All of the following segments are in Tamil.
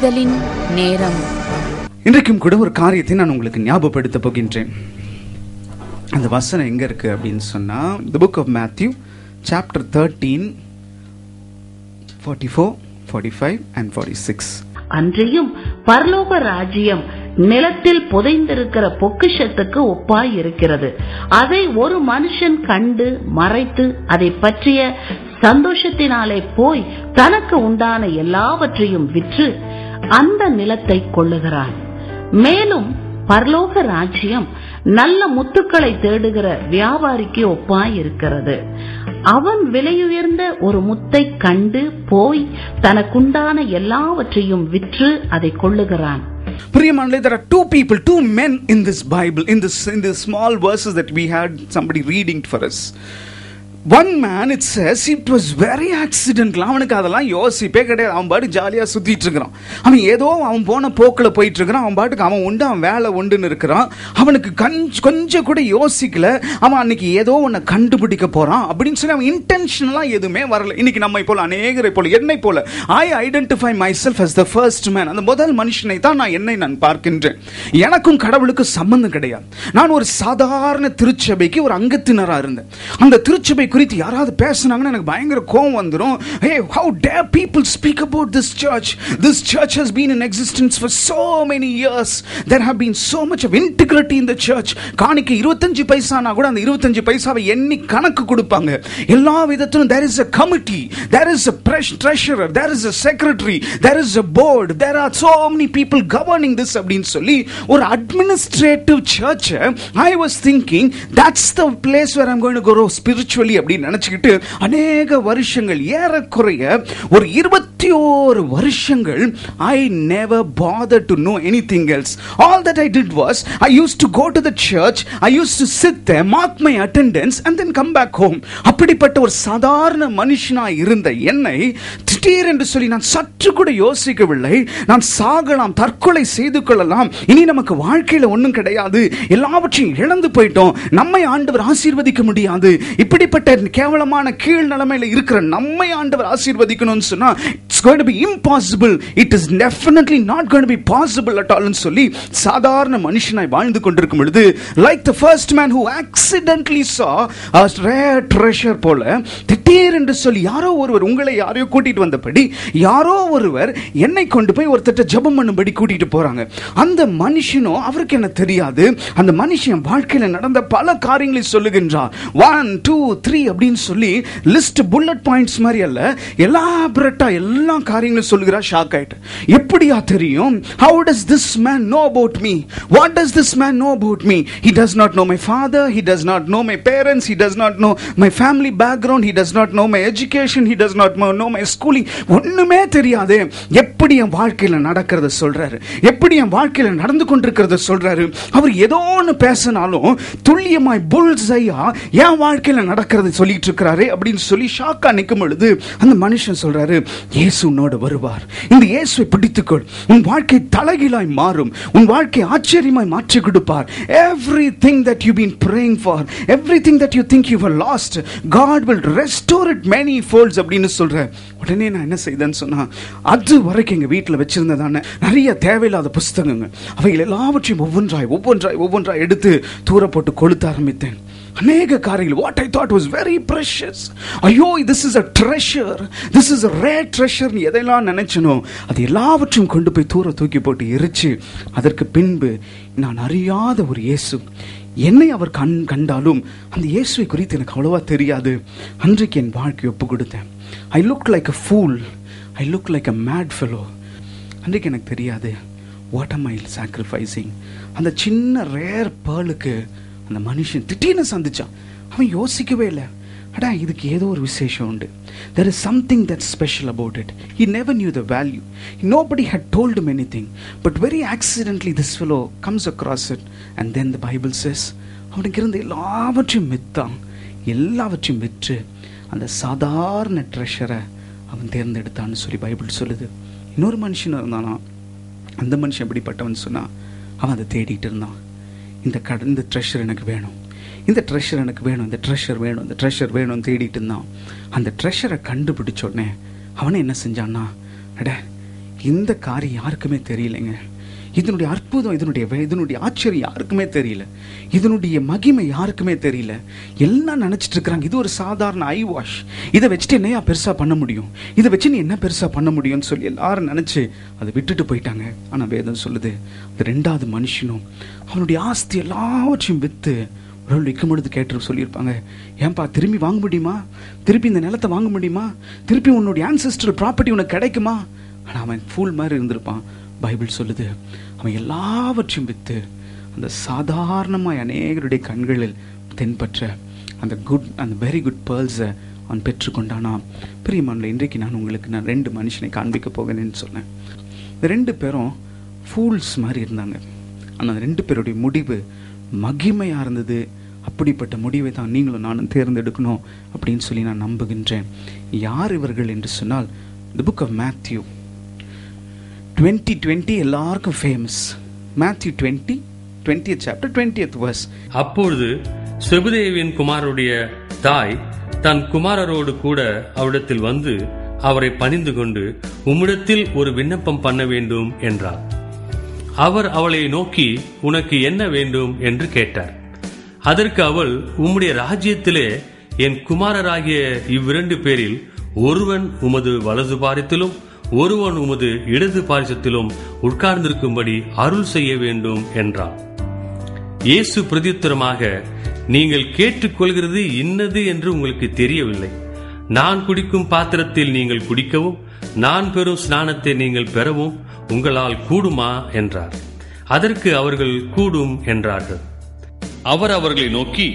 விடுதலின் நேரம். இன்றைக்கும் கூட ஒரு காரியத்தை நான் உங்களுக்கு ஞாபகப்படுத்த போகின்றேன். அந்த வசனம் எங்க இருக்கு அப்படின்னு சொன்னா, the book of Matthew chapter 13 44 45 and 46. அன்றையும் பரலோக ராஜ்யம் நிலத்தில் புதைந்திருக்கிற பொக்கிஷத்துக்கு ஒப்பாய் இருக்கிறது. அதை ஒரு மனுஷன் கண்டு மறைத்து அதை பற்றிய சந்தோஷத்தினாலே போய் தனக்கு உண்டான எல்லாவற்றையும் விற்று அந்த நிலத்தை கொள்ளுகிறான். மேலும் பரலோக ராஜ்யம் நல்ல முத்துக்களை தேடுகிற வியாபாரிக்கு ஒப்பாய் இருக்கிறது. அவன் விலையுயர்ந்த ஒரு முத்தை கண்டு போய் தனக்குண்டான எல்லாவற்றையும் விற்று அதை கொள்ளுகிறான். Priyamanle, there are two men in this Bible, in the small verses that we had somebody reading for us. One man, it says, it was very accidental. அவனுக்கு அதெல்லாம் யோசிப்பே கிடையாது. அவன் பாட்டுக்கு ஜாலியாக சுற்றிட்டு இருக்கிறான். அவன் ஏதோ அவன் போன போக்கில் போயிட்டு இருக்கிறான். அவன் பாட்டுக்கு அவன் உண்டு, அவன் வேலை உண்டுன்னு இருக்கிறான். அவனுக்கு கொஞ்சம் கூட யோசிக்கல. அவன் அன்னைக்கு ஏதோ ஒன்று கண்டுபிடிக்க போறான் அப்படின்னு சொல்லி அவன் இன்டென்ஷனலாக எதுவுமே வரல. இன்னைக்கு நம்மை போல அநேகரை போல என்னை போல I identify my self as the first man. அந்த முதல் மனுஷனை தான் நான் பார்க்கின்றேன். எனக்கும் கடவுளுக்கு சம்பந்தம் கிடையாது. நான் ஒரு சாதாரண திருச்சபைக்கு ஒரு அங்கத்தினராக இருந்தேன். அந்த திருச்சபை குறித்து யாராவது பேசினாங்கன்னா எனக்கு பயங்கர கோவம் வந்துடும். Hey, how dare people speak about this church? This church has been in existence for so many years. There have been so much of integrity in the church. காணிக்கை 25 பைசானா கூட அந்த 25 பைசாவை எண்ணி கணக்கு கொடுப்பாங்க. எல்லா விதத்திலும் there is a committee, there is a treasurer, there is a secretary, there is a board, there are so many people governing this அப்படின்னு சொல்லி ஒரு administrative church. I was thinking that's the place where I'm going to grow spiritually அப்படின்னு நினைச்சுக்கிட்டு அநேக வருஷங்கள், ஏறக்குறைய ஒரு 21 வருஷங்கள் I never bothered to know anything else. All that I did was I used to go to the church, I used to sit there, mark my attendance and then come back home. அப்படிப்பட்ட ஒரு சாதாரண மனுஷனாய் இருந்த என்னை திடீரென்று சொல்லி நான் சற்று கூட யோசிக்கவில்லை. நான் சாகலாம், தற்கொலை செய்து கொள்ளலாம், இனி நமக்கு வாழ்க்கையில ஒன்றும் கிடையாது, எல்லாவற்றையும் இழந்து போயிட்டோம், நம்மை ஆண்டவர் ஆசீர்வதிக்க முடியாது, இப்படிப்பட்ட கேவலமான கீழ் நிலைமையில இருக்கிற நம்மை ஆண்டவர் ஆசீர்வதிக்கணும்னு சொன்னா it's going to be impossible, it is definitely not going to be possible at all ன்னு சொல்லி சாதாரண மனுஷனாய் வாழ்ந்து கொண்டிருக்கும் பொழுது, like the first man who accidentally saw a rare treasure போல திடீரென்று சொல்லி யாரோ ஒருவர், உங்களை யாரையோ கூட்டிட்டு வந்தபடி யாரோ ஒருவர் என்னை கொண்டு போய் ஒருத்தட்ட ஜெபம் பண்ணும்படி கூட்டிட்டு போறாங்க. அந்த மனுஷனோ அவருக்கு என்ன தெரியாது, அந்த மனுஷன் வாழ்க்கையில நடந்த பல காரியங்களை சொல்லுகின்றார். 1 2 3 அப்படின்னு சொல்லி லிஸ்ட் புல்லட் பாயிண்ட்ஸ் மாதிரி அல்ல, எலாபரேட்டா எல்லா காரியங்களும் சொல்லுகிறார். ஷாக் ஆயிட்டு, எப்படியா தெரியும்? How does this man know about me? What does this man know about me? He does not know my father, he does not know my parents, he does not know my family background, he does not know my education, he does not know my schooling. ஒண்ணுமே தெரியாது. எப்படி என் வாழ்க்கையில நடக்கிறத சொல்றாரு, எப்படி என் வாழ்க்கையில நடந்து கொண்டிருக்கிறத சொல்றாரு. அவர் ஏதோ ஒன்று பேசினாலும் துல்லியமாய் புல்ஸையா என் வாழ்க்கையில நடக்கிறது சொல்லிட்டு இருக்கிறாரு அப்படின்னு சொல்லி ஷாக்கா நிற்கும் பொழுது அந்த மனுஷன் சொல்றாரு, இயேசு உன்னோடு வருவார், இந்த இயேசுவை பிடித்துக்கொள், உன் வாழ்க்கை தலைகீழாய் மாறும், உன் வாழ்க்கை ஆச்சரியமாய் மாற்றி கொடுப்பார். Everything that you've been praying for, everything that you think you were lost, God will restore it many folds அப்படின்னு சொல்ற. உடனே நான் என்ன செய்தேன்னு சொன்னா, அது வரைக்கும் எங்க வீட்டில் வச்சிருந்ததான நிறைய தேவையில்லாத புஸ்தகங்கள், அவைகள் எல்லாவற்றையும் ஒவ்வொன்றாய் எடுத்து தூர போட்டு கொளுத்த ஆரம்பித்தேன். அநேக காரியங்கள், what I thought was very precious, ஐயோ this is a treasure, this is a rare treasure, எதெல்லாம் நினைச்சனோ அது எல்லாவற்றையும் கொண்டு போய் தூக்கி போட்டு எரிச்சு, அதற்கு பின்பு நான் அறியாத ஒரு இயேசு, என்னை அவர் கண்டாலும் அந்த இயேசுவை குறித்து எனக்கு அவ்வளவா தெரியாது. அன்றைக்கு என் வாழ்க்கை ஒப்பு கொடுத்தேன். I looked like a fool, I looked like a mad fellow. அன்றைக்கு எனக்கு தெரியாது, what am I sacrificing? அந்த சின்ன ரேர் பேர்லுக்கு அந்த மனுஷன் திடீர்னு சந்திச்சான். அவன் யோசிக்கவே இல்லை, அடா இதுக்கு ஏதோ ஒரு விசேஷம் உண்டு, there is something that's special about it. He never knew the value, nobody had told him anything, but very accidentally this fellow comes across it. And then the Bible says அவனுக்கு இருந்த எல்லாவற்றையும் விற்று அந்த சாதாரண ட்ரெஷரை அவன் தேர்ந்தெடுத்தான்னு சொல்லி பைபிள் சொல்லுது. இன்னொரு மனுஷன் இருந்தானா, அந்த மனுஷன் எப்படிப்பட்டவன் சொன்னா, அவன் அதை தேடிட்டு இருந்தான். இந்த ட்ரெஷர் எனக்கு வேணும், இந்த ட்ரெஷர் எனக்கு வேணும், இந்த ட்ரெஷர் வேணும், இந்த ட்ரெஷர் வேணும்னு தேடிட்டு இருந்தான். அந்த ட்ரெஷரை கண்டுபிடிச்ச உடனே அவனை என்ன செஞ்சான்னா, அட இந்த காரியம் யாருக்குமே தெரியலைங்க. இதனுடைய அற்புதம், இதனுடைய ஆச்சரியம் யாருக்குமே தெரியல. இதனுடைய மகிமை யாருக்குமே தெரியல. எல்லாம் நினைச்சிட்டு இருக்கிறாங்க இது ஒரு சாதாரண ஐ வாஷ், இதை வச்சுட்டு என்னையா பெருசா பண்ண முடியும், இதை வச்சு நீ என்ன பெருசா பண்ண முடியும்னு சொல்லி எல்லாரும் நினைச்சு அதை விட்டுட்டு போயிட்டாங்க. ஆனா வேதம் சொல்லுது, அந்த 2வது மனுஷனும் அவனுடைய ஆஸ்தி எல்லாவற்றையும் வித்து ஒரு விற்கும் பொழுது கேட்டு சொல்லியிருப்பாங்க, ஏன்பா திரும்பி வாங்க முடியுமா, திருப்பி இந்த நிலத்தை வாங்க முடியுமா, திருப்பி உன்னுடைய ஆன்செஸ்ட்ரல் ப்ராப்பர்ட்டி உனக்கு கிடைக்குமா? ஆனா அவன் ஃபூல் மாதிரி இருந்திருப்பான். பைபிள் சொல்லுது, அவன் எல்லாவற்றையும் வித்து அந்த சாதாரணமாய் அநேகருடைய கண்களில் தென்பற்ற அந்த வெரி குட் பேர்ல்ஸை அவன் பெற்றுக்கொண்டானா. பிரியமானவர்களே, இன்றைக்கு நான் உங்களுக்கு 2 மனுஷனை காண்பிக்க போகிறேன்னு சொன்னேன். இந்த 2 பேரும் ஃபூல்ஸ் மாதிரி இருந்தாங்க. ஆனால் அந்த 2 பேருடைய முடிவு மகிமையா இருந்தது. அப்படிப்பட்ட முடிவை தான் நீங்களும் நானும் தேர்ந்தெடுக்கணும் அப்படின்னு சொல்லி நான் நம்புகின்றேன். யார் இவர்கள் என்று சொன்னால், தி புக் ஆஃப் மேத்யூ 20:20 எல்லாருக்கும் famous. Matthew 20th chapter 20th verse. அப்பொழுது செபதேவின் குமாரருடைய தாய் தன் குமாரரோடு கூட அவரிடத்தில் வந்து அவரை பணிந்து கொண்டு, உம்மிடத்தில் ஒரு விண்ணப்பம் பண்ண வேண்டும் என்றார். அவர் அவளை நோக்கி, உனக்கு என்ன வேண்டும் என்று கேட்டார். அதற்கு அவள், உம்முடைய ராஜ்யத்திலே என் குமாரராகிய 2 பேரில் ஒருவன் உமது வலது பாரித்திலும் ஒருவன் உமது இடது பாரிசத்திலும் உட்கார்ந்திருக்கும்படி அருள் செய்ய வேண்டும் என்றார். இயேசு பிரதியுத்தரமாக, நீங்கள் கேட்டுக்கொள்கிறது இன்னது என்று உங்களுக்கு தெரியவில்லை. நான் குடிக்கும் பாத்திரத்தில் நீங்கள் குடிக்கவும் நான் பெறும் ஸ்நானத்தை நீங்கள் பெறவும் உங்களால் கூடுமா என்றார். அதற்கு அவர்கள் கூடும் என்றார்கள். அவர் அவர்களை நோக்கி,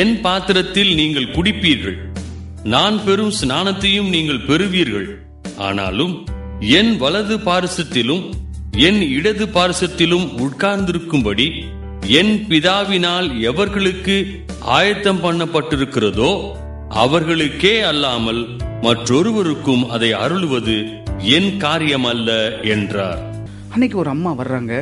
என் பாத்திரத்தில் நீங்கள் குடிப்பீர்கள், நான் பெறும் ஸ்நானத்தையும் நீங்கள் பெறுவீர்கள். ஆனாலும் என் வலது பாரிசத்திலும் என் இடது பாரிசத்திலும் உட்கார்ந்திருக்கும்படி என் பிதாவினால் எவர்களுக்கு ஆயத்தம் பண்ணப்பட்டிருக்கிறதோ அவர்களுக்கே அல்லாமல் மற்றொருவருக்கும் அதை அருளுவது என் காரியம் அல்ல என்றார். அன்னைக்கு ஒரு அம்மா வர்றாங்க.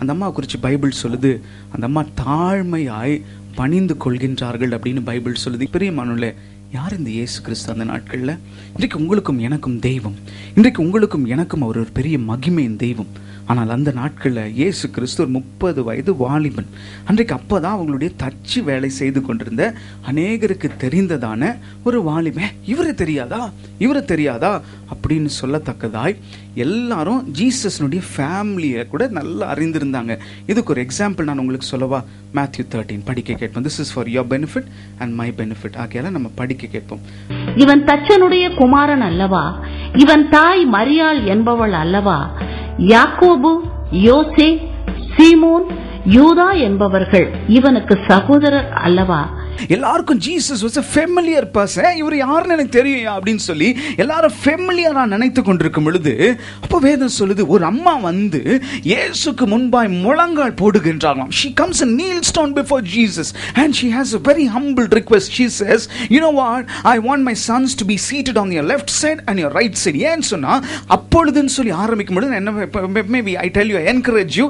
அந்த அம்மா குறித்து பைபிள் சொல்லுது, அந்த அம்மா தாழ்மையாய் பணிந்து கொள்கின்றார்கள் அப்படின்னு பைபிள் சொல்லுது. பிரியமானவர்களே, யார் இந்த இயேசு கிறிஸ்து அந்த நாட்களில்? இன்றைக்கு உங்களுக்கும் எனக்கும் தெய்வம். இன்றைக்கு உங்களுக்கும் எனக்கும் அவர் ஒரு பெரிய மகிமையின் தெய்வம். ஆனால் அந்த நாட்களில் இயேசு கிறிஸ்து ஒரு 30 வயது வாலிபன். அன்றைக்கு அப்போதான் அவங்களுடைய தச்சு வேலை செய்து கொண்டிருந்த அநேகருக்கு தெரிந்ததான ஒரு வாலிபன். இவரை தெரியாதா அப்படின்னு சொல்லத்தக்கதாய் எல்லாரும் ஜீசஸ்னுடைய ஃபேமிலியை கூட நல்லா அறிந்திருந்தாங்க. இதுக்கு ஒரு எக்ஸாம்பிள் நான் உங்களுக்கு சொல்லவா? மேத்யூ 13 படிக்க கேட்போம். This is for your benefit and my benefit. ஆகையால நம்ம படிக்க கேட்போம். இவன் தச்சனுடைய குமாரன் அல்லவா? இவன் தாய் மரியாள் என்பவள் அல்லவா? யாக்கோபு, யோசே, சீமோன், யூதா என்பவர்கள் இவனுக்கு சகோதரர் அல்லவா? எல்லாருக்கும் Jesus was a familiar person. இவர் யாருன்னு எனக்கு தெரியும் அப்படின்னு சொல்லி எல்லாரும் ஃபெமிலியரா நினைத்து கொண்டிருக்கும் பொழுது, அப்போ வேதம் சொல்லுது, ஒரு அம்மா வந்து இயேசுக்கு முன்பாய் முழங்கால் போடுகின்றார்களாம். she comes and kneels down before Jesus and she has a very humble request. She says, you know what, I want my sons to be seated on your left side and your right side. ஏன்னு சொன்னா, அப்பொழுதுன்னு சொல்லி ஆரம்பிக்கும் பொழுது என்ன, maybe I tell you, I encourage you,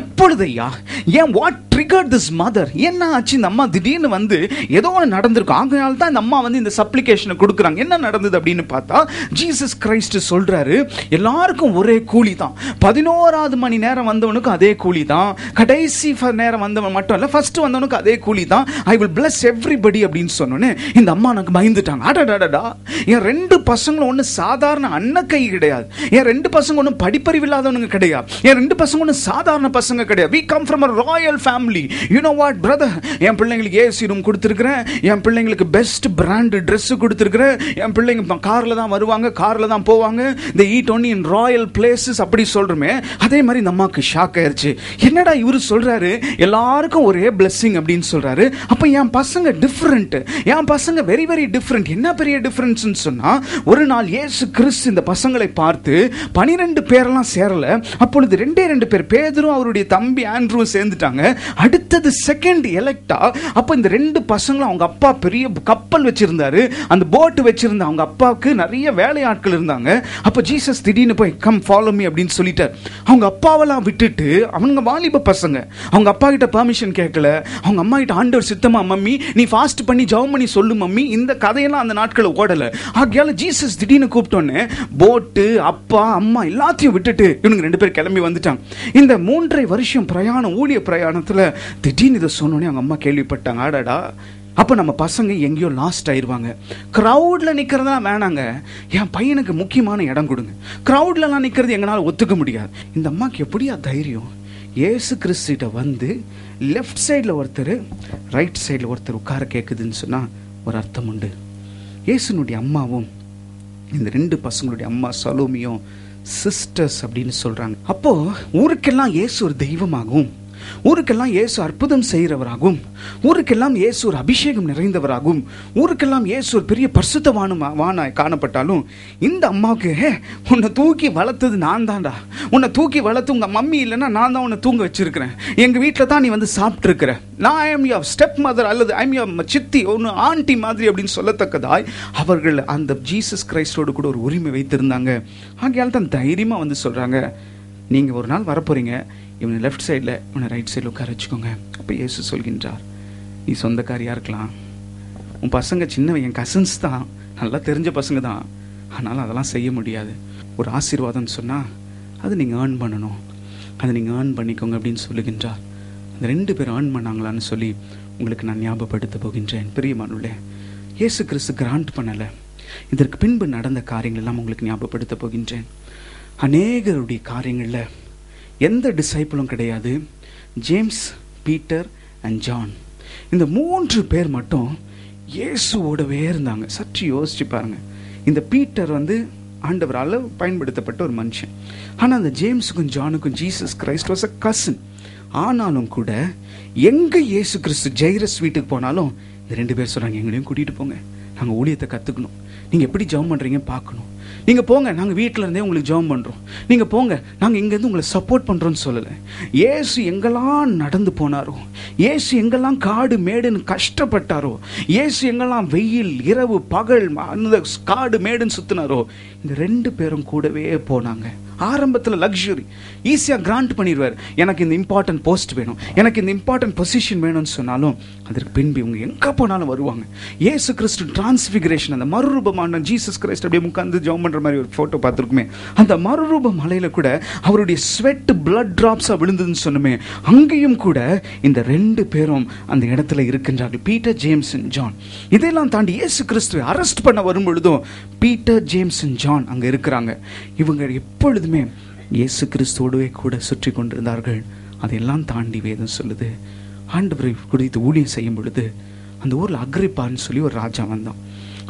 எப்பொழுதையா, ஏன், what triggered this mother? என்ன ஆச்சு? இந்த அம்மா திடீர்னு வந்து ஏதோ ஒன்று நடந்திருக்கும். ஆகையால் தான் இந்த அம்மா வந்து இந்த சப்ளிகேஷனை கொடுக்குறாங்க. என்ன நடந்தது அப்படின்னு பார்த்தா, ஜீசஸ் கிரைஸ்ட் சொல்றாரு, எல்லாருக்கும் ஒரே கூலி தான். 11வது மணி நேரம் வந்தவனுக்கு அதே கூலி தான். கடைசி நேரம் வந்தவன் மட்டும் இல்ல, ஃபர்ஸ்ட் வந்தவனுக்கு அதே கூலி தான். ஐ வில் பிளஸ் எவ்ரிபடி அப்படின்னு சொன்னோன்னே இந்த அம்மா எனக்கு பயந்துட்டாங்க. அடடடடா, என் 2 பசங்களும் ஒன்றும் சாதாரண அன்னக்கை கிடையாது. என் 2 பசங்க ஒன்றும் படிப்பறிவு இல்லாதவனுங்க கிடையாது. என் 2 பசங்க ஒன்றும் சாதாரண பசங்க கிடையாது. we come from a royal family. you know what brother, என் பிள்ளைங்களுக்கு ஏசி ரூம் கொடுத்துருக்கிறேன், என் பிள்ளைங்களுக்கு பெஸ்ட் பிராண்ட் ட்ரெஸ் கொடுத்துருக்கிறேன், என் பிள்ளைங்க கார்ல தான் வருவாங்க, கார்ல தான் போவாங்க, they eat only in royal places அப்படி சொல்றமே. அதே மாதிரி இந்த அம்மாக்கு ஷாக் ஆயிருச்சு. என்னடா இவரு சொல்றாரு, எல்லாருக்கும் ஒரே பிளெஸிங் அப்படின்னு சொல்றாரு, அப்ப என் பசங்க டிஃபரெண்ட், என் பசங்க வெரி வெரி டிஃபரெண்ட். என்ன பெரிய டிஃபரன்ஸ் சொன்னா, ஒரு நாள் இயேசு கிறிஸ்து இந்த பசங்களை பார்த்து 12 பேரெல்லாம் சேரல. அப்பொழுது 2 பேர், பேதுரும் அவருடைய தம்பி ஆண்ட்ரூ சேர்ந்துட்டாங்க. அடுத்தது செகண்ட் எலெக்டா. அப்போ இந்த 2 பசங்களும் அவங்க அப்பா பெரிய கப்பல் வச்சிருந்தாரு, அந்த போட்டு வச்சிருந்த அவங்க அப்பாவுக்கு நிறைய வேலையாட்கள் இருந்தாங்க. அப்போ ஜீசஸ் திடீர்னு போய் கம் ஃபாலோ மீ அப்படின்னு சொல்லிட்டார். அவங்க அப்பாவெல்லாம் விட்டுட்டு, அவங்க வாலிப பசங்க, அவங்க அப்பா கிட்ட பெர்மிஷன் கேட்கல. அவங்க அம்மா கிட்ட ஆண்டவர் சித்தமா மம்மி நீ ஃபாஸ்ட் பண்ணி ஜெபம் பண்ணி சொல்லு மம்மி, இந்த கதையெல்லாம் அந்த நாட்களை ஓடல. ஆகையால ஜீசஸ் திடீர்னு கூப்பிட்டோன்னே போட்டு அப்பா அம்மா எல்லாத்தையும் விட்டுட்டு இவனுங்க 2 பேர் கிளம்பி வந்துட்டாங்க. இந்த 3.5 வருஷம் பிரயாணம், ஊழிய பிரயாணத்துல திடீர்னு இதை சொன்னோன்னே அவங்க அம்மா கேள்விப்பட்டாங்க, ஆடாடா அப்போ நம்ம பசங்க எங்கேயோ லாஸ்ட் ஆயிடுவாங்க. க்ரௌடில் நிற்கிறதெல்லாம் வேணாங்க, என் பையனுக்கு முக்கியமான இடம் கொடுங்க. க்ரௌட்லலாம் நிற்கிறது எங்களால் ஒத்துக்க முடியாது. இந்த அம்மாவுக்கு எப்படியா தைரியம்? ஏசு கிறிஸ்துட்ட வந்து லெஃப்ட் சைடில் ஒருத்தர், ரைட் சைடில் ஒருத்தர் உட்கார கேட்குதுன்னு சொன்னால் ஒரு அர்த்தம் உண்டு. ஏசுனுடைய அம்மாவும் இந்த 2 பசங்களுடைய அம்மா சலோமியும் சிஸ்டர்ஸ் அப்படின்னு சொல்கிறாங்க. அப்போது ஊருக்கெல்லாம் ஏசு ஒரு தெய்வமாகவும், ஊருக்கெல்லாம் இயேசு அற்புதம் செய்கிறவராகவும், ஊருக்கெல்லாம் இயேசு ஒரு அபிஷேகம் நிறைந்தவராகவும், ஊருக்கெல்லாம் இயேசு ஒரு பெரிய பரிசுத்தவானாய் காணப்பட்டாலும் இந்த அம்மாவுக்கு உன்னை தூக்கி வளர்த்தது நான் தான்டா, உன்னை தூக்கி வளர்த்து உங்கள் மம்மி இல்லைன்னா நான் தான் உன்னை தூங்க வச்சிருக்கிறேன், எங்கள் வீட்டில் தான் நீ வந்து சாப்பிட்ருக்கிற, நான் I am your step mother அல்லது ஐ எம் யுவர் சித்தி, ஒன்று ஆண்டி மாதிரி அப்படின்னு சொல்லத்தக்கதாய் அவர்கள் அந்த ஜீசஸ் கிரைஸ்டோடு கூட ஒரு உரிமை வைத்திருந்தாங்க. ஆகையால் தான் தைரியமாக வந்து சொல்கிறாங்க, நீங்கள் ஒரு நாள் வரப்போகிறீங்க, இவனை லெஃப்ட் சைடில் இவனை ரைட் சைடில் உட்கார வச்சுக்கோங்க. அப்போ இயேசு சொல்கின்றார், நீ சொந்தக்காரியாக இருக்கலாம், உன் பசங்க சின்ன என் கசின்ஸ் தான், நல்லா தெரிஞ்ச பசங்க தான், ஆனாலும் அதெல்லாம் செய்ய முடியாது. ஒரு ஆசீர்வாதம்னு சொன்னால் அது நீங்கள் ஏர்ன் பண்ணணும், அதை நீங்கள் ஏர்ன் பண்ணிக்கோங்க அப்படின்னு சொல்லுகின்றார். அந்த 2 பேர் ஏர்ன் பண்ணாங்களான்னு சொல்லி உங்களுக்கு நான் ஞாபகப்படுத்த போகின்றேன். பிரியமானவர்களே, இயேசு கிறிஸ்து கிராண்ட் பண்ணலை, இதற்கு பின்பு நடந்த காரியங்கள் எல்லாம் உங்களுக்கு ஞாபகப்படுத்த போகின்றேன். அநேகருடைய காரியங்களில் எந்த டிசைப்பிளும் கிடையாது. ஜேம்ஸ், பீட்டர் அண்ட் ஜான், இந்த 3 பேர் மட்டும் இயேசுவோடவே இருந்தாங்க. சற்று யோசிச்சு பாருங்க. இந்த பீட்டர் வந்து ஆண்டவரால் பயன்படுத்தப்பட்ட ஒரு மனுஷன். ஆனால் அந்த ஜேம்ஸுக்கும் ஜானுக்கும் Jesus Christ was a cousin. ஆனாலும் கூட எங்கே இயேசு கிறிஸ்து ஜெய்ரஸ் வீட்டுக்கு போனாலும் இந்த 2 பேர் சொல்கிறாங்க, எங்களையும் கூட்டிகிட்டு போங்க, நாங்கள் ஊழியத்தை கற்றுக்கணும், நீங்கள் எப்படி ஜெபம் பண்ணுறீங்க பார்க்கணும், நீங்கள் போங்க, நாங்கள் வீட்டில் இருந்தே உங்களுக்கு ஜெபம் பண்ணுறோம், நீங்கள் போங்க, நாங்கள் இங்கேருந்து உங்களை சப்போர்ட் பண்ணுறோன்னு சொல்லலை. இயேசு எங்கெல்லாம் நடந்து போனாரோ, இயேசு எங்கெல்லாம் காடு மேடுன்னு கஷ்டப்பட்டாரோ, இயேசு எங்கெல்லாம் வெயில் இரவு பகல் அந்த காடு மேடுன்னு சுற்றினாரோ, இந்த 2 பேரும் கூடவே போனாங்க. ஆரம்பத்தில் லக்ஸுரி ஈஸியாக கிராண்ட் பண்ணிடுவார், எனக்கு இந்த இம்பார்ட்டன்ட் போஸ்ட் வேணும், எனக்கு இந்த இம்பார்ட்டன்ட் பொசிஷன் வேணும்னு சொன்னாலும் அதற்கு பின்பு இவங்க எங்கே போனாலும் வருவாங்க. இயேசு கிறிஸ்து டிரான்ஸ்ஃபிகரேஷன், அந்த மறுரூபமான ஜீசஸ் கிரைஸ்ட் அப்படியே உட்கார்ந்து ஜெபம் பண்ணுற மாதிரி ஒரு ஃபோட்டோ பார்த்துருக்குமே, அந்த மறுரூப மலையில் கூட அவருடைய ஸ்வெட் பிளட் டிராப்ஸாக விழுந்ததுன்னு சொன்னமே, அங்கேயும் கூட இந்த 2 பேரும் அந்த இடத்துல இருக்கின்றார்கள், பீட்டர், ஜேம்ஸ் அண்ட் ஜான். இதெல்லாம் தாண்டி இயேசு கிறிஸ்துவை அரெஸ்ட் பண்ண வரும் பொழுதும் பீட்டர், ஜேம்ஸ் அண்ட் ஜான் அங்கே இருக்கிறாங்க. இவங்க எப்பொழுதுமே இயேசு கிறிஸ்துவோடவே கூட சுற்றி கொண்டிருந்தார்கள். அதையெல்லாம் தாண்டி வேதம் சொல்லுது, ஆண்டவரை குறித்து ஊழியம் செய்யும் பொழுது அந்த ஊரில் அக்ரிப்பான்னு சொல்லி ஒரு ராஜா வந்தான்.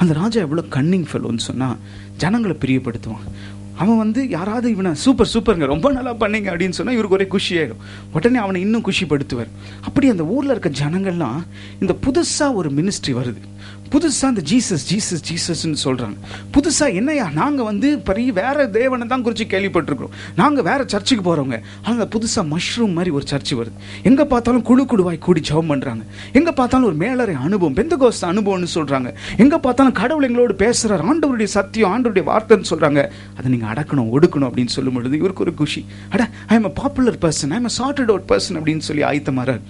அந்த ராஜா எவ்வளோ கன்னிங் ஃபெல்லோன்னு சொன்னால் ஜனங்களை பிரியப்படுத்துவான். அவன் வந்து யாராவது இவனை சூப்பருங்க ரொம்ப நல்லா பண்ணீங்க அப்படின்னு சொன்னால் இவருக்கு ஒரே குஷியாயிடும், உடனே அவனை இன்னும் குஷிப்படுத்துவார். அப்படி அந்த ஊரில் இருக்க ஜனங்கள்லாம் இந்த புதுசாக ஒரு மினிஸ்ட்ரி வருது, புதுசாக இந்த ஜீசஸ்ன்னு சொல்கிறாங்க. புதுசாக என்னையா நாங்கள் வந்து பெரிய வேறு தேவனை தான் குறித்து கேள்விப்பட்டிருக்கிறோம், நாங்கள் வேறு சர்ச்சுக்கு போகிறவங்க. ஆனால் புதுசாக மஷ்ரூம் மாதிரி ஒரு சர்ச்சு வருது, எங்கே பார்த்தாலும் குழுவாய் கூடி ஜெபம் பண்ணுறாங்க, எங்கே பார்த்தாலும் ஒரு மேலறை அனுபவம், பெந்தகோஸ்து அனுபவம்னு சொல்கிறாங்க, எங்கே பார்த்தாலும் கடவுள் எங்களோடு பேசுகிறார், ஆண்டவருடைய சத்தியம், ஆண்டவருடைய வார்த்தைன்னு சொல்கிறாங்க. அதை நீங்கள் அடக்கணும் ஒடுக்கணும் அப்படின்னு சொல்லும் பொழுது இவருக்கு ஒரு குஷி, I am a popular person, I am a charted out person அப்படின்னு சொல்லி ஆயத்தமாறார்.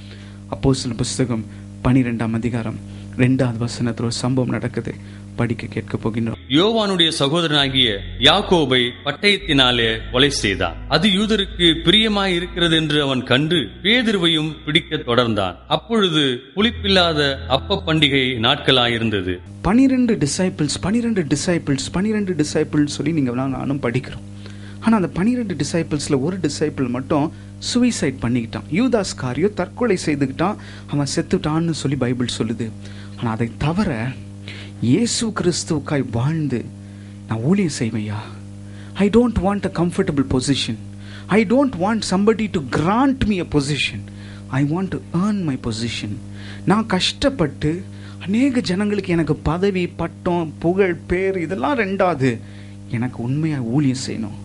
அப்போஸ்தலர் புஸ்தகம் 12ஆம் அதிகாரம் 2வது வசனத்தில் ஒரு சம்பவம் நடக்குது, படிக்க கேட்க போகின்றோம். யோவானுடைய சகோதரனாகிய யாக்கோபை பட்டயத்தினாலே கொலை செய்தான். அது யூதருக்கு பிரியமாய் இருக்கிறது என்று அவன் கண்டு பேதுருவையும் பிடிக்க தொடர்ந்தான். அப்பொழுது புளிப்பில்லாத அப்ப பண்டிகை நாட்களாயிருந்தது. 12 டிசைபிள்ஸ் சொல்லி நீங்க நானும் படிக்கிறோம். ஆனால் அந்த 12 டிசைபிள்ஸில் ஒரு டிசைபிள் மட்டும் சூசைட் பண்ணிக்கிட்டான். யூதாஸ் காரியோ தற்கொலை செய்துக்கிட்டான், அவன் செத்துட்டான்னு சொல்லி பைபிள் சொல்லுது. ஆனால் அதை தவிர இயேசு கிறிஸ்துவுக்காய் வாழ்ந்து நான் ஊழியம் செய்வையா, I don't want a comfortable position, I don't want somebody to grant me a position, I want to earn my position. நான் கஷ்டப்பட்டு அநேக ஜனங்களுக்கு எனக்கு பதவி பட்டம் புகழ் பேர் இதெல்லாம் ரெண்டாவது, எனக்கு உண்மையாக ஊழியம் செய்யணும்.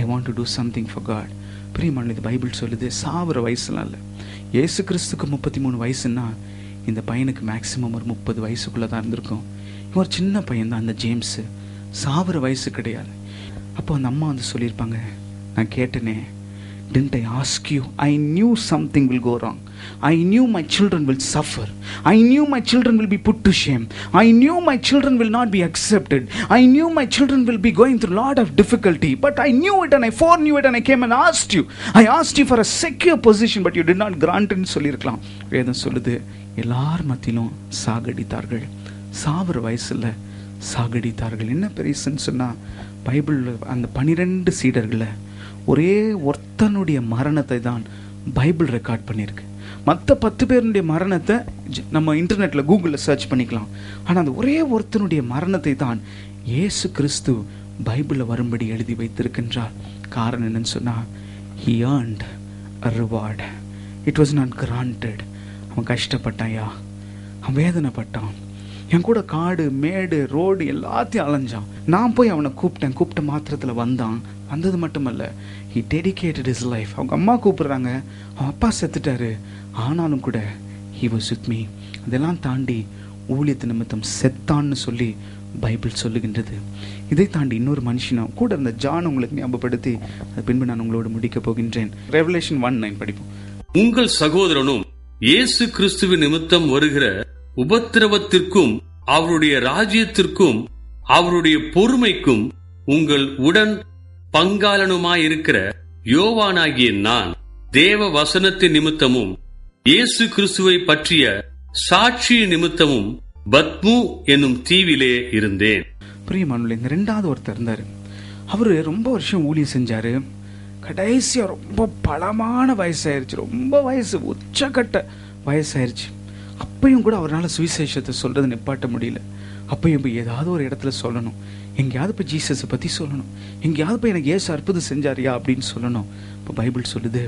I want to do something for God. பிரியமான இது பைபிள் சொல்லுது, சாவர வயசுலாம் இல்லை, இயேசு கிறிஸ்துக்கு 33 வயசுன்னா இந்த பையனுக்கு மேக்சிமம் ஒரு 30 வயசுக்குள்ளே தான் இருந்திருக்கும். இவன் ஒரு சின்ன பையன் தான், அந்த ஜேம்ஸு. சாவர வயசு கிடையாது. அப்போ அந்த அம்மா வந்து சொல்லியிருப்பாங்க, நான் கேட்டேனே, didn't I ask you? I knew something will go wrong. I knew my children will suffer. I knew my children will be put to shame. I knew my children will not be accepted. I knew my children will be going through a lot of difficulty. But I knew it and I foreknew it and I came and asked you. I asked you for a secure position, but you did not grant it. சொல்லியிருக்கலாம். வேதம் சொல்லுது, எல்லார் மத்தியிலும் சாகடித்தார்கள். சாவர வயசுல சாகடித்தார்கள். என்ன பெரியசுன்னு சொன்னா, பைபிள் அந்த 12 சீடர்களை ஒரே ஒருத்தனுடைய மரணத்தை தான் பைபிள் ரெக்கார்ட் பண்ணியிருக்கு. மற்ற 10 பேருடைய மரணத்தை நம்ம இன்டர்நெட்ல கூகுளில் சர்ச் பண்ணிக்கலாம். ஆனால் அந்த ஒரே ஒருத்தனுடைய மரணத்தை தான் இயேசு கிறிஸ்து பைபிளில் வரும்படி எழுதி வைத்திருக்கின்றார். காரணம் என்னன்னு சொன்னா, he earned a reward. It was not granted. அவன் கஷ்டப்பட்டாயா, அவன் வேதனைப்பட்டான், என் கூட காடு மேடு ரோடு எல்லாத்தையும் அலைஞ்சான். நான் போய் அவனை கூப்பிட்ட மாத்திரத்தில் வந்தான். வந்தது மட்டுமல்ல, he dedicated his life. அவங்க அம்மா கூப்பிடுறாங்க, அவன் அப்பா செத்துட்டாரு, ஆனாலும் கூட he was with me. அதெல்லாம் தாண்டி ஊழியத்து நிமித்தம் செத்தான்னு சொல்லி பைபிள் சொல்லுகின்றது. இதை தாண்டி இன்னொரு மனுஷனும் கூட இருந்த ஜான் உங்களுக்கு ஞாபகப்படுத்தி அது பின்பு நான் உங்களோடு முடிக்க போகின்றேன். ரெவலேஷன் 1:9 படிப்போம். உங்கள் சகோதரனும் இயேசு கிறிஸ்துவின் நிமித்தம் வருகிற உபத்திரவத்திற்கும் அவருடைய ராஜ்யத்திற்கும் அவருடைய பொறுமைக்கும் உங்கள் உடன் பங்காளனுமாயிருக்கிற யோவானாகிய நான் தேவ வசனத்தின் நிமித்தமும் இயேசு கிறிஸ்துவை பற்றிய சாட்சி நிமித்தமும் பத்மு என்னும் தீவிலே இருந்தேன். பிரியமானவர்களே, இந்த 2வது ஒருத்தர் இருந்தாரு. அவரு ரொம்ப வருஷம் ஊழியம் செஞ்சாரு. கடைசியா ரொம்ப பலமான வயசாயிருச்சு, ரொம்ப வயசு உச்சக்கட்ட வயசாயிருச்சு. அப்பையும் கூட அவரால் சுவிசேஷத்தை சொல்றது நிப்பாட்ட முடியல. அப்பையும் போய் ஏதாவது ஒரு இடத்துல சொல்லணும், எங்கேயாவது போய் ஜீசஸை பற்றி சொல்லணும், எங்கேயாவது போய் எனக்கு ஏசு அற்புதம் செஞ்சாரியா அப்படின்னு சொல்லணும். இப்போ பைபிள் சொல்லுது,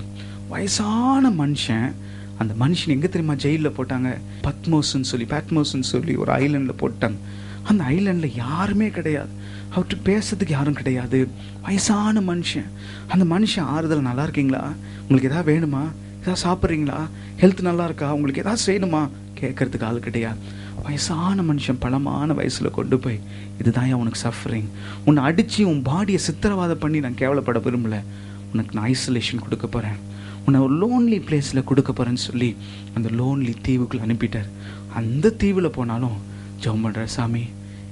வயசான மனுஷன், அந்த மனுஷன் எங்கே தெரியுமா ஜெயிலில் போட்டாங்க? பேட்மோஸ்ன்னு சொல்லி ஒரு ஐலண்டில் போட்டாங்க. அந்த ஐலண்டில் யாருமே கிடையாது, அவர்கிட்ட பேசுறதுக்கு யாரும் கிடையாது. வயசான மனுஷன். அந்த மனுஷன் ஆறுதல், நல்லா இருக்கீங்களா, உங்களுக்கு எதாவது வேணுமா, எதாவது சாப்பிட்றீங்களா, ஹெல்த் நல்லா இருக்கா, உங்களுக்கு எதாவது செய்யணுமா கேட்கறதுக்கு ஆள் கிடையாது. வயசான மனுஷன் பலமான வயசில் கொண்டு போய், இதுதான் உனக்கு சஃபரிங், உன்னை அடித்து உன் பாடியை சித்திரவாதம் பண்ணி நான் கேவலப்பட விரும்பல, உனக்கு நான் ஐசோலேஷன் கொடுக்க போகிறேன், உன்னை ஒரு லோன்லி பிளேஸில் கொடுக்க போகிறேன்னு சொல்லி அந்த லோன்லி தீவுக்குள்ள அனுப்பிட்டார். அந்த தீவில் போனாலும் ஜெபம் பண்ணுற, சாமி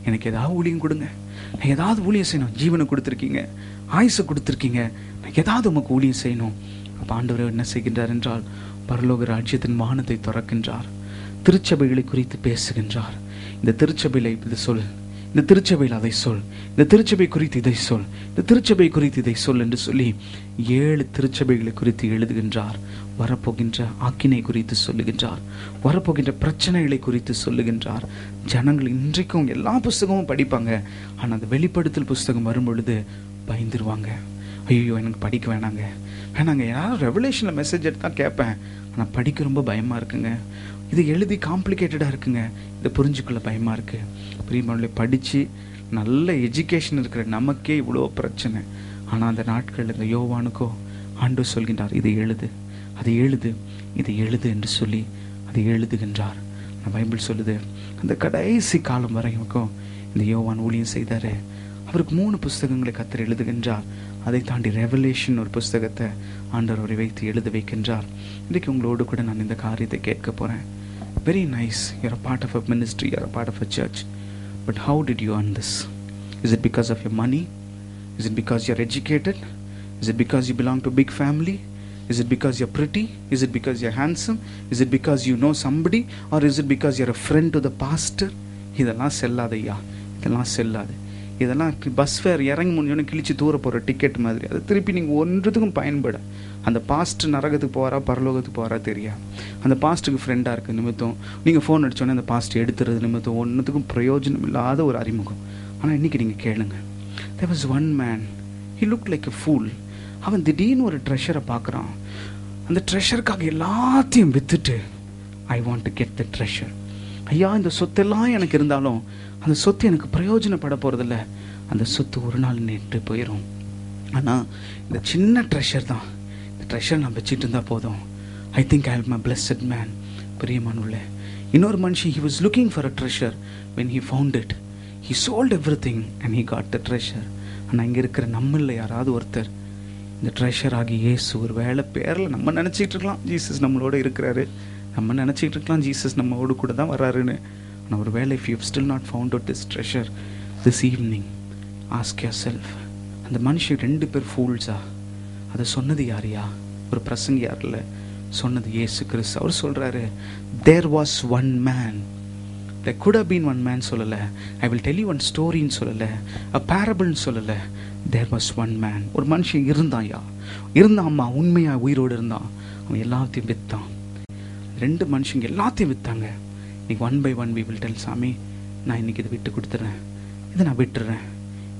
எனக்கு ஏதாவது ஊழியம் கொடுங்க, நான் ஏதாவது ஊழியம் செய்யணும், ஜீவனை கொடுத்துருக்கீங்க, ஆயுசை கொடுத்துருக்கீங்க, நான் ஏதாவது உமக்கு ஊழியம் செய்யணும். அப்போ ஆண்டவர் என்ன செய்கின்றார் என்றால், பரலோக ராஜ்யத்தின் வானத்தை திறக்கின்றார், திருச்சபைகளை குறித்து பேசுகின்றார். இந்த திருச்சபையில் இது சொல், இந்த திருச்சபையில் அதை சொல், இந்த திருச்சபை குறித்து இதை சொல், இந்த திருச்சபை குறித்து இதை சொல் என்று சொல்லி 7 திருச்சபைகளை குறித்து எழுதுகின்றார். வரப்போகின்ற ஆக்கினை குறித்து சொல்லுகின்றார், வரப்போகின்ற பிரச்சனைகளை குறித்து சொல்லுகின்றார். ஜனங்கள் இன்றைக்கும் எல்லா புஸ்தகமும் படிப்பாங்க, ஆனால் அந்த வெளிப்படுத்தல் புஸ்தகம் வரும் பொழுது பயந்துருவாங்க. ஐயோ எனக்கு படிக்க வேணாங்க, யாரும் ரெவலேஷனில் மெசேஜ் எடுத்தால் கேட்பேன், ஆனால் படிக்க ரொம்ப பயமாக இருக்குங்க, இது எழுதி காம்ப்ளிகேட்டடாக இருக்குங்க, இதை புரிஞ்சுக்கொள்ள பயமாக இருக்குது. பிரியமானவர்களே, படித்து நல்ல எஜுகேஷன் இருக்கிற நமக்கே இவ்வளோ பிரச்சனை. ஆனால் அந்த நாட்கள் இந்த யோவானுக்கோ ஆண்டவர் சொல்கின்றார், இதை எழுது, அதை எழுது, இதை எழுது என்று சொல்லி அதை எழுதுகின்றார். பைபிள் சொல்லுது, அந்த கடைசி காலம் வரைக்கும் இந்த யோவான் ஊழியம் செய்தார். அவருக்கு 3 புஸ்தகங்களை கர்த்தர் எழுதுகின்றார். அதை தாண்டி ரெவலேஷன் ஒரு புஸ்தகத்தை ஆண்டவர் அவரை வைத்து எழுத வைக்கின்றார். இன்றைக்கு உங்களோடு கூட நான் இந்த காரியத்தை கேட்க போகிறேன். Very nice, you're a part of a ministry, you're a part of a church, but how did you earn this? Is it because of your money? Is it because you're educated? Is it because you belong to a big family? Is it because you're pretty? Is it because you're handsome? Is it because you know somebody? Or is it because you're a friend to the pastor? இதெல்லாம் செல்லாதையா, இதெல்லாம் செல்லாது. இதெல்லாம் பஸ் ஃபேர் இறங்கி முடிஞ்சோன்னு கிழிச்சு தூர போகிற டிக்கெட் மாதிரி. அது திருப்பி நீங்கள் ஒன்றுத்துக்கும் பயன்பட. அந்த பாஸ்டர் நரகத்துக்கு போகிறா பரலோகத்துக்கு போகிறா தெரியா, அந்த பாஸ்ட்டுக்கு ஃப்ரெண்டாக இருக்குது நிமித்தம் நீங்கள் ஃபோன் அடித்தோன்னே அந்த பாஸ்ட் எடுத்துறது நிமித்தம் ஒன்றுத்துக்கும் பிரயோஜனம் இல்லாத ஒரு அறிமுகம். ஆனால் இன்றைக்கி நீங்கள் கேளுங்க, there was one man, he looked like a fool. அவன் திடீர்னு ஒரு ட்ரெஷரை பார்க்குறான். அந்த ட்ரெஷருக்காக எல்லாத்தையும் விற்றுட்டு, ஐ want to get the treasure. ஐயா, இந்த சொத்தெல்லாம் எனக்கு இருந்தாலும் அந்த சொத்து எனக்கு பிரயோஜனப்பட போகிறதில்ல, அந்த சொத்து ஒரு நாள் நேற்று போயிடும். ஆனால் இந்த சின்ன ட்ரெஷர் தான், இந்த ட்ரெஷர் நான் வச்சுட்டு இருந்தால் போதும். I think I'm a blessed man. பிரியமானவர்களே, இன்னொரு மனுஷன், he was looking for a treasure. When he found it, he sold everything and he got the treasure. ஆனால் இங்கே இருக்கிற நம்மள யாராவது ஒருத்தர் இந்த ட்ரெஷர் ஆகி இயேசு ஒரு வேளை பேரில் நம்ம நினச்சிக்கிட்டு இருக்கலாம் ஜீசஸ் நம்மளோட இருக்கிறாரு, நம்ம நினச்சிக்கிட்டு இருக்கலாம் ஜீசஸ் நம்மளோடு கூட தான் வராருன்னு. ஆனால் ஒரு வேளை, if you have still not found out this treasure this evening, ask yourself, அந்த மனுஷன் 2 பேர் ஃபூல்ஸா? அதை சொன்னது யாரையா? ஒரு பிரசங்க யாரில் சொன்னது இயேசு கிறிஸ்து. அவர் சொல்கிறாரு, there was one man. There could have been one man சொல்லலை. I will tell you one storyன்னு சொல்லலை, a parableன்னு சொல்லலை. There was one man. ஒரு மனுஷன் இருந்தான்யா, இருந்தான். அம்மா உண்மையாக உயிரோடு இருந்தான். அவன் எல்லாத்தையும் விற்றான். 2 மனுஷங்க எல்லாத்தையும் விற்றாங்க. இன்னைக்கு 1 by 1 we will tell, சாமி நான் இன்னைக்கு இதை விட்டு கொடுத்துறேன், இதை நான் விட்டுறேன்.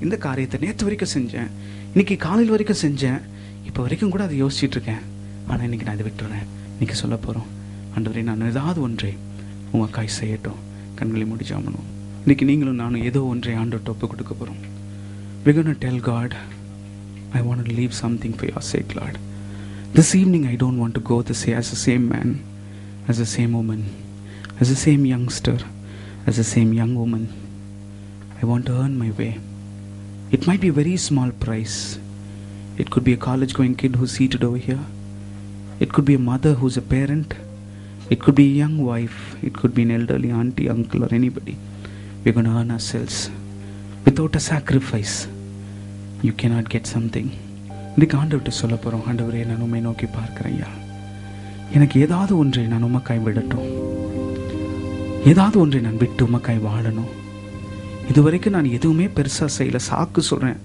இந்த காரியத்தை நேற்று வரைக்கும் செஞ்சேன், இன்னைக்கு காலையில் வரைக்கும் செஞ்சேன், இப்போ வரைக்கும் கூட அதை யோசிச்சுட்டு இருக்கேன், ஆனால் இன்னைக்கு நான் இதை விட்டுறேன். இன்னைக்கு சொல்ல போகிறோம், ஆண்டவரே நான் ஏதாவது ஒன்றை உங்களுக்காய் செய்யட்டும். கண்களை முடிச்சாமணும். இன்னைக்கு நீங்களும் நானும் ஏதோ ஒன்றை ஆண்டவர்கிட்ட ஒப்பு கொடுக்க போகிறோம். We're going to tell God, I want to leave something for your sake, Lord. This evening I don't want to go the same, as the same man, as the same woman, as the same youngster, as the same young woman. I want to earn my way. It might be a very small price. It could be a college going kid who's seated over here. It could be a mother who's a parent. It could be a young wife. It could be an elderly auntie, uncle, or anybody. We're going to earn ourselves. Without a sacrifice, you cannot get something. இதுக்கு ஆண்டவர்கிட்ட சொல்ல போகிறோம், ஆண்டவரே நான் உம்மை நோக்கி பார்க்கிறேன் ஐயா, எனக்கு ஏதாவது ஒன்றை நான் உமக்காய் விடட்டும், ஏதாவது ஒன்றை நான் விட்டு உமக்காய் வாழணும். இதுவரைக்கும் நான் எதுவுமே பெருசாக செய்யலை. சாக்கு சொல்கிறேன்,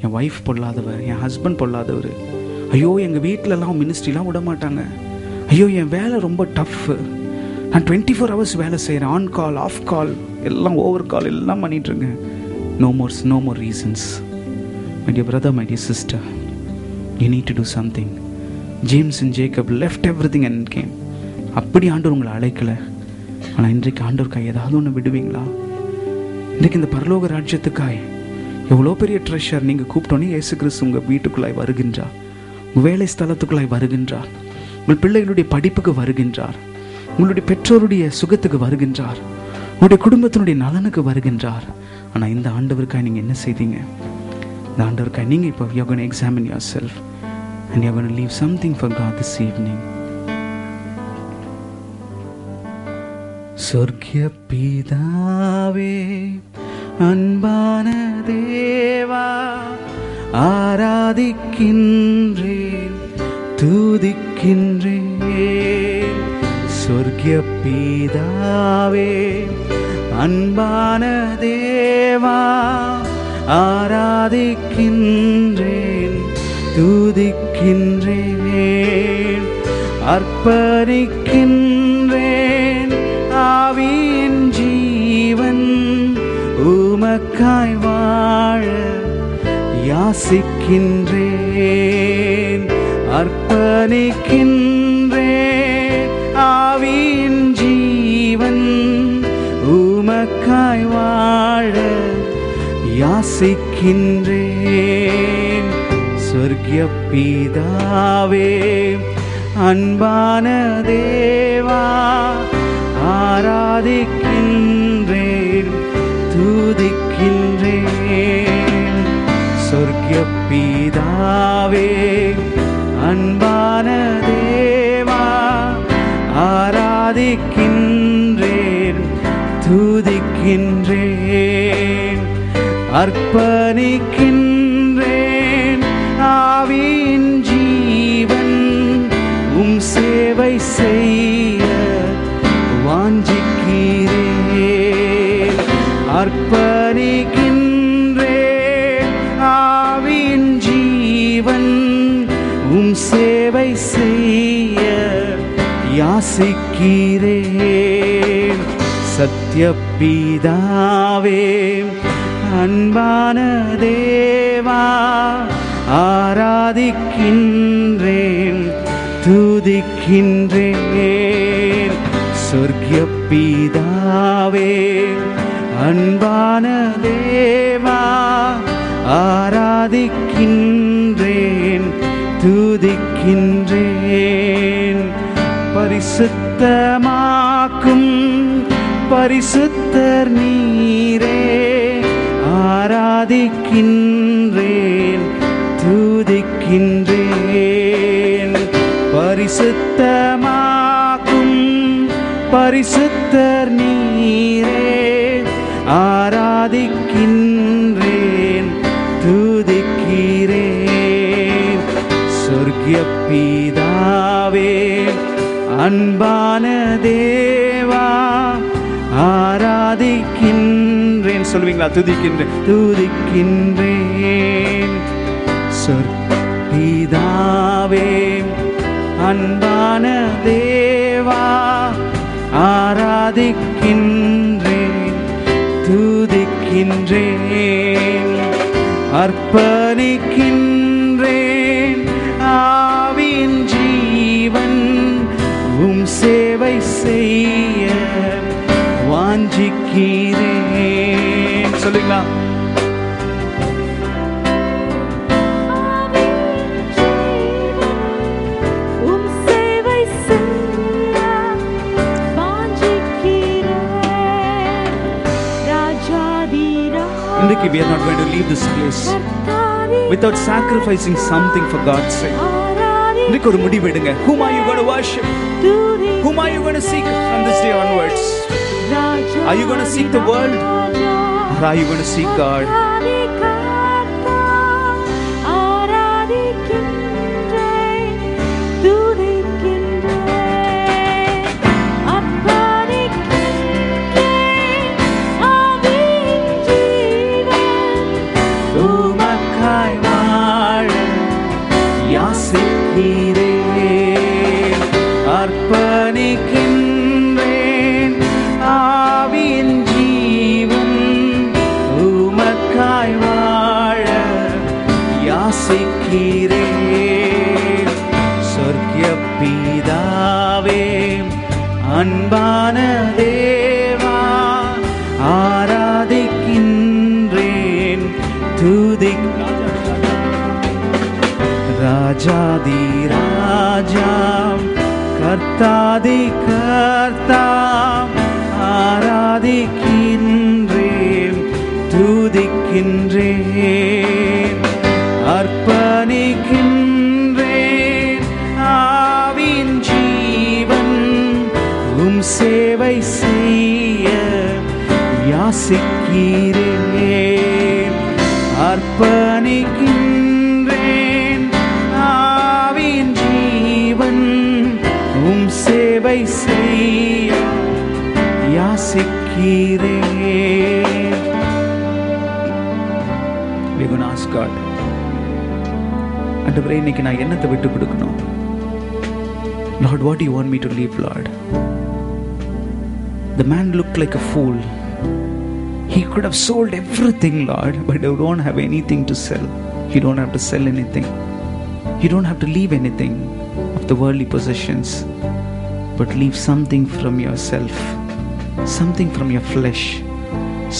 என் ஒய்ஃப் பொல்லாதவர், என் ஹஸ்பண்ட் பொல்லாதவர், ஐயோ எங்கள் வீட்டிலலாம் மினிஸ்ட்ரிலாம் விட மாட்டாங்க, ஐயோ என் வேலை ரொம்ப டஃப்பு, நான் 24 hours வேலை செய்கிறேன், ஆன் கால் ஆஃப் கால் எல்லாம் ஓவர் கால் எல்லாம் பண்ணிட்டுருங்க. No more reasons. My dear brother, my dear sister, you need to do something. James and Jacob left everything and came. அப்படி ஆண்டவர் உங்களை அழைக்கலை, ஆனால் இன்றைக்கு ஆண்டவருக்காய் ஏதாவது ஒன்று விடுவீங்களா? இன்றைக்கு இந்த பரலோக ராஜ்யத்துக்காய் எவ்வளோ பெரிய ட்ரெஷர் நீங்கள் கூப்பிட்டோன்னே இயேசு கிறிஸ்து உங்கள் வீட்டுக்குள்ளாய் வருகின்றார், உங்கள் வேலை ஸ்தலத்துக்குள்ளாய் வருகின்றார், உங்கள் பிள்ளைகளுடைய படிப்புக்கு வருகின்றார், உங்களுடைய பெற்றோருடைய சுகத்துக்கு வருகின்றார், உங்களுடைய குடும்பத்தினுடைய நலனுக்கு வருகின்றார். ஆனால் இந்த ஆண்டவருக்காய் நீங்கள் என்ன செய்தீங்க? இந்த ஆண்டவருக்காய் நீங்கள் இப்போ you're going to examine yourself and you're going to leave something for God this evening. சொர்க்கிய பிதாவே, அன்பான தேவா, ஆராதிக்கின்றேன், துதிக்கின்றேன். சொர்க்கிய பிதாவே, அன்பான தேவா, ஆராதிக்கின்றேன், துதிக்கின்றேன். அர்ப்பணிக்கின்றேன் ஆவியின் ஜீவன், உமக்காய் வாழ யாசிக்கின்றேன். அர்ப்பணிக்கின்றேன் ஆவியின் ஜீவன், உமக்காய் வாழ யாசிக்கின்றேன். சொர்க்கிய பிதாவே, அன்பான தேவா, ஆராதிக்கின்றேன், துதிக்கின்றேன். சொர்க்கிய பிதாவே, அன்பான தேவா, ஆராதிக்கின்றேன், துதிக்கின்றேன். அர்ப்பணிக்கின்றேன் ஆவியின் ஜீவன், உம் சேவை செய்ய வாஞ்சிக்கிறேன். அர்ப்பணிக்கின்றேன் ஆவியின் ஜீவன், உம் சேவை செய்ய யாசிக்கிறேன். சத்ய பிதாவே, அன்பான தேவா, ஆராதிக்கின்றேன், துதிக்கின்றேன். சொர்க்கிய பிதாவே, அன்பான தேவா, ஆராதிக்கின்றேன், துதிக்கின்றேன். பரிசுத்தமாக்கும் பரிசுத்தர் நீரே, ஆராதிக்கின்றேன் துதிக்கின்றேன். பரிசுத்தமாக்கும் பரிசுத்தர் நீரே, ஆராதிக்கின்றேன் துதிக்கிறேன். சொர்க்கிய பிதாவே, அன்பான தேவா, ஆராதிக்கின்றேன். சொல்லுவீங்களா? துதிக்கின்றேன் துதிக்கின்றேன். பிதாவே, அன்பான தேவா, ஆராதிக்கின்றேன் துதிக்கின்றேன். அர்ப்பணிக்கின்றேன் ஆவியின் ஜீவன், உம் சேவை செய்ய வாஞ்சிக்கிறேன். சொல்லுங்களா? We are not going to leave this place without sacrificing something for God's sake. இன்னைக்கு ஒரு முடிவு எடுங்க. Whom are you going to worship? Whom are you going to seek from this day onwards? Are you going to seek the world, or are you going to seek God? அர்ப்பணிக்கின்றேன் ஆவியின் ஜீவன், உமக்காய் வாழ யாசிக்கிறேன். சொர்க்கிய பிதாவே, அன்பான தேவா, ஆராதிக்கின்றேன் ராஜாதி ராஜா, கர்த்தாதி கர்த்தா, ஆராதிக்கின்றேன் துதிக்கின்றேன். அர்ப்பணிக்கின்றேன் ஆவியின் ஜீவன், உம் சேவை செய்ய யாசிக்கிறேன். அர்ப்பணிக்கின்றேன் ஆவியின் ஜீவன், உம் சேவை செய்ய யாசிக்கிறேன். We are going to ask God, ஆண்டவரே, இன்னைக்கு நான் என்னத்தை விட்டு கொடுக்கணும்? Lord, what do you want me to leave, Lord? The man looked like a fool. He could have sold everything, Lord, but you don't have anything to sell. You don't have to sell anything. You don't have to leave anything of the worldly possessions, but leave something from yourself, something from your flesh,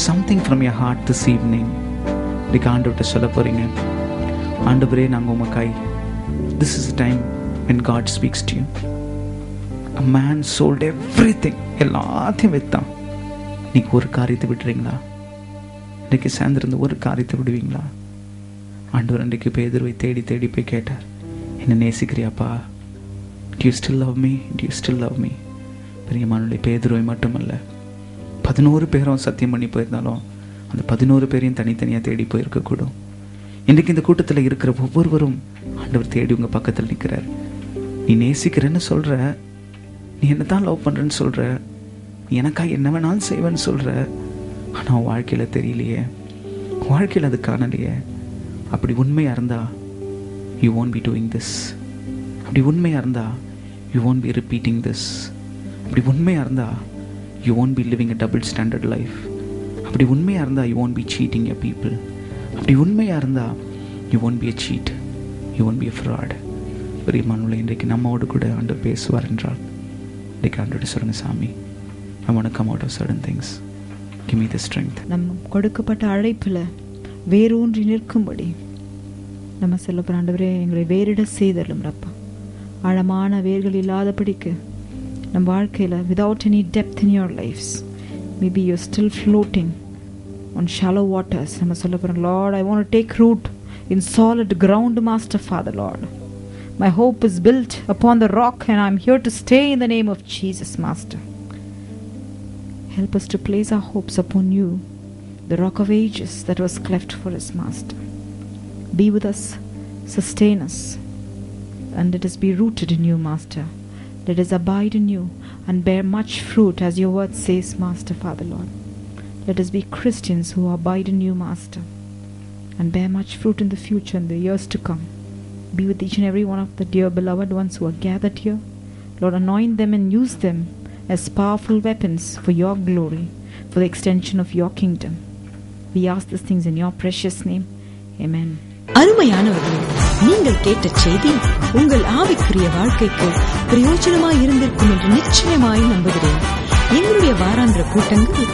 something from your heart this evening. இன்னைக்கு ஆண்டவர்கிட்ட சொல்ல போறீங்க, ஆண்டவரே, நாங்கள் உமக்காய். This is the time when God speaks to you. A man sold everything. எல்லாத்தையும் வித்தான். இன்னைக்கு ஒரு காரியத்தை விட்டுறீங்களா? இன்னைக்கு சேர்ந்திருந்த ஒரு காரியத்தை விடுவீங்களா? ஆண்டவர் அன்றைக்கு பேதுருவை தேடி தேடி போய் கேட்டார், என்ன நேசிக்கிறியாப்பா? Do you still love me? Do you still love me? பிரியமானவர்களே, பேதுருவை மட்டுமல்ல, 11 பேரும் சத்தியம் பண்ணி போயிருந்தாலும் அந்த 11 பேரையும் தனித்தனியாக தேடி போயிருக்கக்கூடும். இன்றைக்கு இந்த கூட்டத்தில் இருக்கிற ஒவ்வொருவரும் ஆண்டவர் தேடி உங்கள் பக்கத்தில் நிற்கிறார். நீ நேசிக்கிறேன்னு சொல்கிற, நீ என்ன தான் லவ் பண்ணுறேன்னு சொல்கிற, நீ எனக்காக என்ன வேணாலும் செய்வேன்னு சொல்கிற, ஆனால் வாழ்க்கையில் தெரியலையே, வாழ்க்கையில் அது காணலையே. அப்படி உண்மையாக இருந்தா you won't be doing this. அப்படி உண்மையாக இருந்தா you won't be repeating this. அப்படி உண்மையாக இருந்தா you won't be living a double standard life. அப்படி உண்மையாக இருந்தா you won't be cheating your people. அப்படி உண்மையாக இருந்தா you won't be a cheat. You won't be a fraud. பிரியமானவர்களே, இன்றைக்கு நம்மோடு கூட ஆண்டவர் பேசுவார் என்றால் இன்றைக்கு ஆண்டவர்கிட்ட சொல்லுங்க, சாமி, I want to come out of certain things. Give me the strength. நம் கொடுக்கப்பட்ட அழைப்பில் வேரூன்றி நிற்கும்படி நம்ம செல்லப்போகிற ஆண்டவரே, எங்களை வேறிட செய்தரலும் ரப்பா. ஆழமான வேர்கள் இல்லாதபடிக்கு நம் வாழ்க்கையில without any depth in your lives, maybe you're still floating on shallow waters. நம்ம சொல்ல போறோம், Lord, I want to take root in solid ground, Master Father, Lord. My hope is built upon the rock and I'm here to stay in the name of Jesus, Master. Help us to place our hopes upon you, the rock of ages that was cleft for us, Master. Be with us, sustain us, and let us be rooted in you, Master. Let us abide in you and bear much fruit, as your word says, Master, Father, Lord. Let us be Christians who abide in you, Master, and bear much fruit in the future and the years to come. Be with each and every one of the dear beloved ones who are gathered here. Lord, anoint them and use them as powerful weapons for your glory, for the extension of your kingdom. We ask these things in your precious name. Amen. அருமையானவர்களே, நீங்கள் கேட்ட செய்தி உங்கள் ஆவிக்குரிய வாழ்க்கைக்கு பிரயோஜனமாய் இருந்திருக்கும் என்று நிச்சயமாய் நம்புகிறேன். எங்களுடைய வாராந்திர கூட்டங்கள்